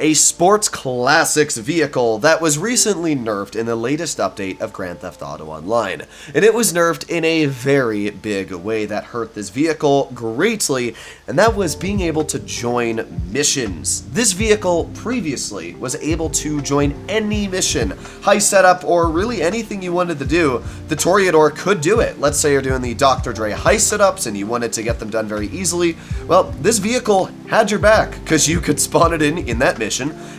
a sports classics vehicle that was recently nerfed in the latest update of Grand Theft Auto Online. And it was nerfed in a very big way that hurt this vehicle greatly, and that was being able to join missions. This vehicle previously was able to join any mission, high setup, or really anything you wanted to do. The Toreador could do it. Let's say you're doing the Dr. Dre high setups and you wanted to get them done very easily. Well, this vehicle had your back because you could spawn it in that mission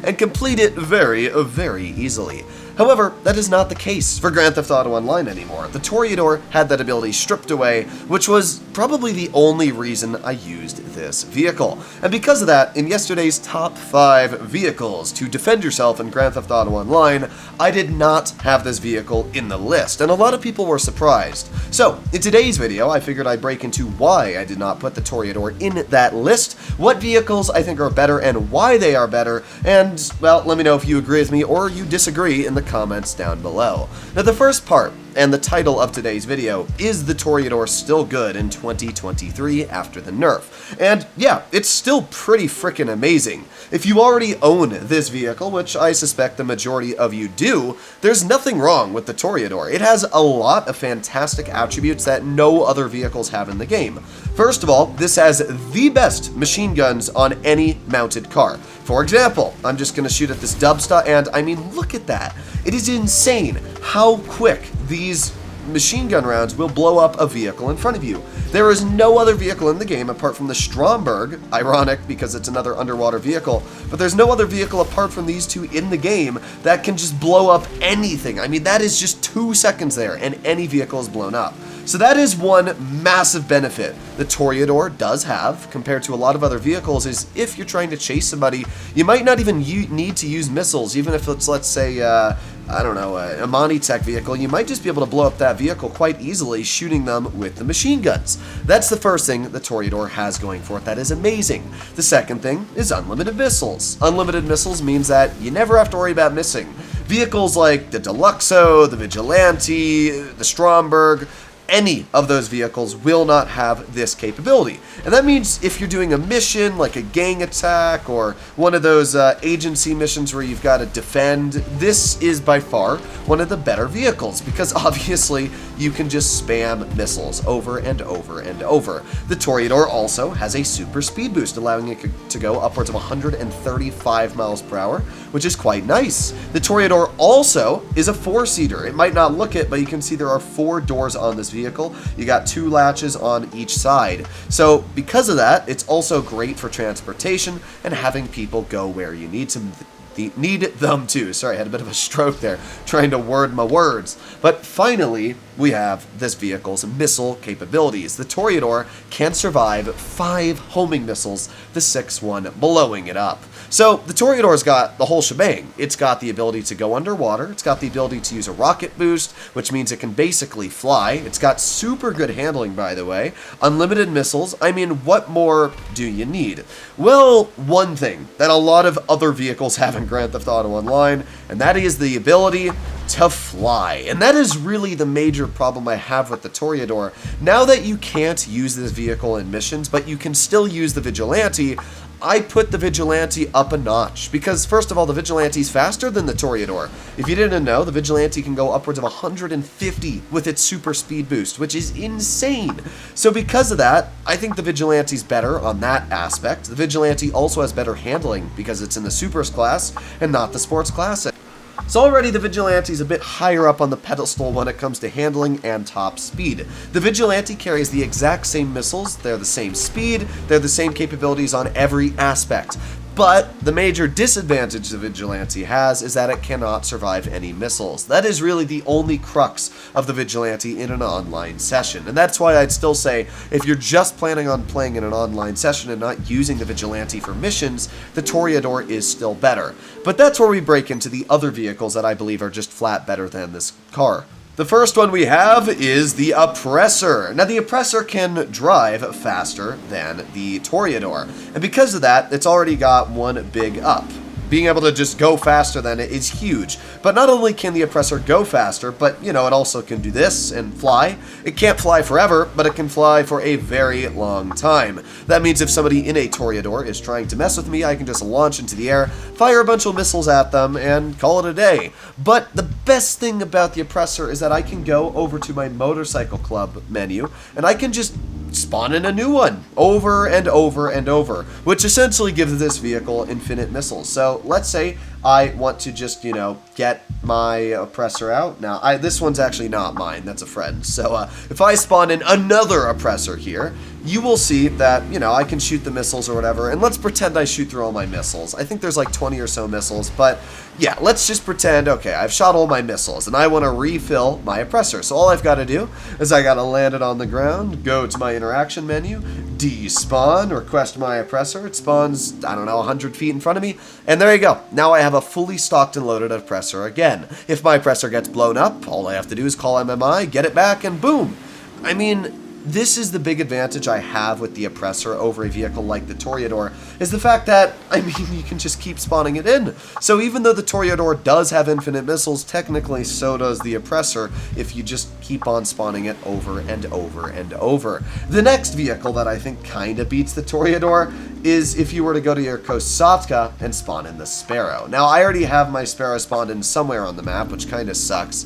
and complete it very, very easily. However, that is not the case for Grand Theft Auto Online anymore. The Toreador had that ability stripped away, which was probably the only reason I used this vehicle. And because of that, in yesterday's top 5 vehicles to defend yourself in Grand Theft Auto Online, I did not have this vehicle in the list, and a lot of people were surprised. So, in today's video, I figured I'd break into why I did not put the Toreador in that list, what vehicles I think are better and why they are better, and, well, let me know if you agree with me or you disagree in the comments down below. Now, the first part, and the title of today's video, is the Toreador still good in 2023 after the nerf? And yeah, it's still pretty freaking amazing. If you already own this vehicle, which I suspect the majority of you do, there's nothing wrong with the Toreador. It has a lot of fantastic attributes that no other vehicles have in the game. First of all, this has the best machine guns on any mounted car. For example, I'm just going to shoot at this Dubsta, and I mean, look at that. It is insane how quick these machine gun rounds will blow up a vehicle in front of you. There is no other vehicle in the game apart from the Stromberg, ironic because it's another underwater vehicle, but there's no other vehicle apart from these two in the game that can just blow up anything. I mean, that is just 2 seconds there and any vehicle is blown up. So that is one massive benefit the Toreador does have compared to a lot of other vehicles, is if you're trying to chase somebody, you might not even need to use missiles. Even if it's, let's say, I don't know, a Monitech vehicle, you might just be able to blow up that vehicle quite easily shooting them with the machine guns. That's the first thing the Toreador has going for it that is amazing. The second thing is unlimited missiles. Unlimited missiles means that you never have to worry about missing. Vehicles like the Deluxo, the Vigilante, the Stromberg, any of those vehicles will not have this capability. And that means if you're doing a mission like a gang attack or one of those agency missions where you've got to defend, this is by far one of the better vehicles because obviously you can just spam missiles over and over and over. The Toreador also has a super speed boost, allowing it to go upwards of 135 miles per hour, which is quite nice. The Toreador also is a 4-seater. It might not look it, but you can see there are 4 doors on this vehicle. You got 2 latches on each side. So because of that, it's also great for transportation and having people go where you need them to. Sorry, I had a bit of a stroke there trying to word my words. But finally, we have this vehicle's missile capabilities. The Toreador can survive 5 homing missiles, the 6th one blowing it up. So the Toreador's got the whole shebang. It's got the ability to go underwater. It's got the ability to use a rocket boost, which means it can basically fly. It's got super good handling, by the way. Unlimited missiles. I mean, what more do you need? Well, one thing that a lot of other vehicles have in Grand Theft Auto Online, and that is the ability to fly. And that is really the major problem I have with the Toreador. Now that you can't use this vehicle in missions, but you can still use the Vigilante, I put the Vigilante up a notch because, first of all, the Vigilante is faster than the Toreador. If you didn't know, the Vigilante can go upwards of 150 with its super speed boost, which is insane. So because of that, I think the Vigilante's better on that aspect. The Vigilante also has better handling because it's in the Supers class and not the Sports Classic. So already the Vigilante's a bit higher up on the pedestal when it comes to handling and top speed. The Vigilante carries the exact same missiles, they're the same speed, they're the same capabilities on every aspect. But the major disadvantage the Vigilante has is that it cannot survive any missiles. That is really the only crux of the Vigilante in an online session. And that's why I'd still say, if you're just planning on playing in an online session and not using the Vigilante for missions, the Toreador is still better. But that's where we break into the other vehicles that I believe are just flat better than this car. The first one we have is the Oppressor. Now, the Oppressor can drive faster than the Toreador, and because of that, it's already got one big up. being able to just go faster than it is huge. But not only can the Oppressor go faster, but, you know, it also can do this and fly. It can't fly forever, but it can fly for a very long time. That means if somebody in a Toreador is trying to mess with me, I can just launch into the air, fire a bunch of missiles at them, and call it a day. But the best thing about the Oppressor is that I can go over to my Motorcycle Club menu, and I can just spawn in a new one over and over and over, which essentially gives this vehicle infinite missiles. So let's say I want to just, you know, get my Oppressor out. Now, this one's actually not mine. That's a friend. So if I spawn in another Oppressor here, you will see that, you know, I can shoot the missiles or whatever. And let's pretend I shoot through all my missiles. I think there's like 20 or so missiles. But yeah, let's just pretend, okay, I've shot all my missiles and I want to refill my Oppressor. So all I've got to do is I got to land it on the ground, go to my interaction menu, despawn, request my Oppressor. It spawns, I don't know, 100 feet in front of me. And there you go. Now I have a fully stocked and loaded Oppressor again. If my Oppressor gets blown up, all I have to do is call MMI, get it back, and boom. I mean, this is the big advantage I have with the Oppressor over a vehicle like the Toreador, is the fact that, I mean, you can just keep spawning it in. So even though the Toreador does have infinite missiles, technically so does the Oppressor if you just keep on spawning it over and over and over. The next vehicle that I think kinda beats the Toreador is if you were to go to your Kosatka and spawn in the Sparrow. Now, I already have my Sparrow spawned in somewhere on the map, which kinda sucks.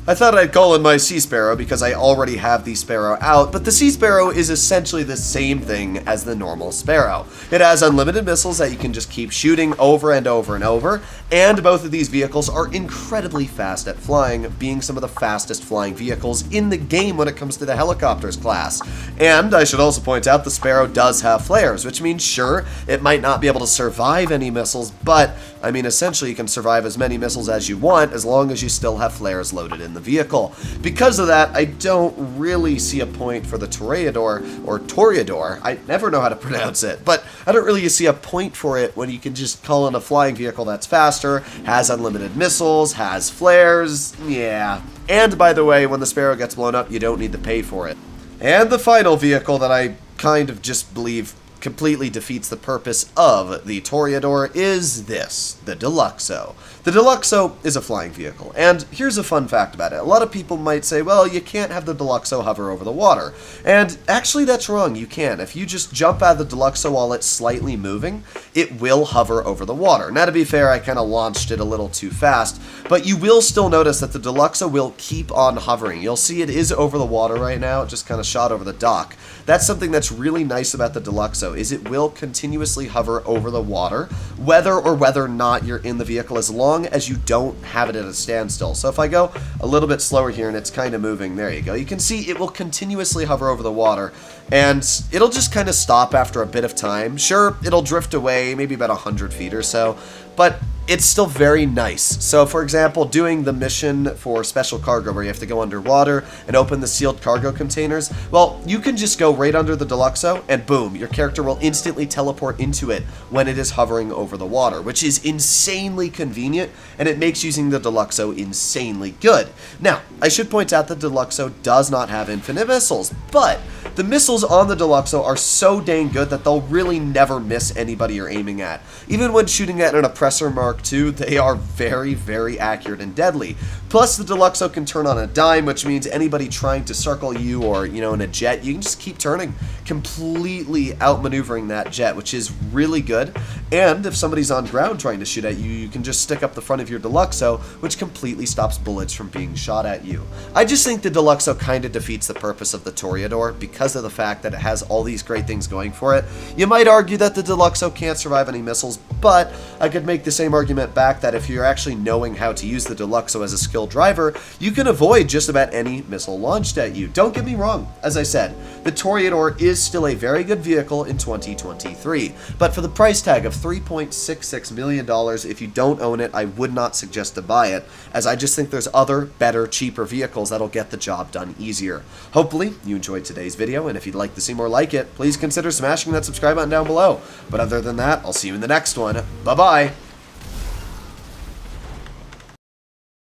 I thought I'd call in my Sea Sparrow because I already have the Sparrow out, but the Sea Sparrow is essentially the same thing as the normal Sparrow. It has unlimited missiles that you can just keep shooting over and over and over, and both of these vehicles are incredibly fast at flying, being some of the fastest flying vehicles in the game when it comes to the helicopters class. And I should also point out the Sparrow does have flares, which means sure, it might not be able to survive any missiles, but I mean essentially you can survive as many missiles as you want as long as you still have flares loaded in the vehicle. Because of that, I don't really see a point for the Toreador, or Toreador, I never know how to pronounce it, but I don't really see a point for it when you can just call in a flying vehicle that's faster, has unlimited missiles, has flares, yeah. And by the way, when the Sparrow gets blown up, you don't need to pay for it. And the final vehicle that I kind of just believe completely defeats the purpose of the Toreador is this, the Deluxo. The Deluxo is a flying vehicle, and here's a fun fact about it. A lot of people might say, well, you can't have the Deluxo hover over the water. And actually that's wrong, you can. If you just jump out of the Deluxo while it's slightly moving, it will hover over the water. Now to be fair, I kind of launched it a little too fast, but you will still notice that the Deluxo will keep on hovering. You'll see it is over the water right now, it just kind of shot over the dock. That's something that's really nice about the Deluxo, is it will continuously hover over the water, whether or not you're in the vehicle, as long as you don't have it at a standstill. So if I go a little bit slower here and it's kind of moving, there you go. You can see it will continuously hover over the water, and it'll just kind of stop after a bit of time. Sure, it'll drift away, maybe about 100 feet or so, but it's still very nice. So for example, doing the mission for special cargo where you have to go underwater and open the sealed cargo containers, well, you can just go right under the Deluxo and boom, your character will instantly teleport into it when it is hovering over the water, which is insanely convenient, and it makes using the Deluxo insanely good. Now, I should point out that the Deluxo does not have infinite missiles, but the missiles on the Deluxo are so dang good that they'll really never miss anybody you're aiming at. Even when shooting at an Oppressor Mark II, they are very, very accurate and deadly. Plus, the Deluxo can turn on a dime, which means anybody trying to circle you or, you know, in a jet, you can just keep turning, completely outmaneuvering that jet, which is really good. And if somebody's on ground trying to shoot at you, you can just stick up the front of your Deluxo, which completely stops bullets from being shot at you. I just think the Deluxo kind of defeats the purpose of the Toreador because of the fact that it has all these great things going for it. You might argue that the Deluxo can't survive any missiles, but I could make the same argument back that if you're actually knowing how to use the Deluxo as a skilled driver, you can avoid just about any missile launched at you. Don't get me wrong, as I said, the Toreador is still a very good vehicle in 2023, but for the price tag of $3.66 million, if you don't own it, I would not suggest to buy it, as I just think there's other, better, cheaper vehicles that'll get the job done easier. Hopefully, you enjoyed today's video, and if you'd like to see more like it, please consider smashing that subscribe button down below. But other than that, I'll see you in the next one. Bye-bye!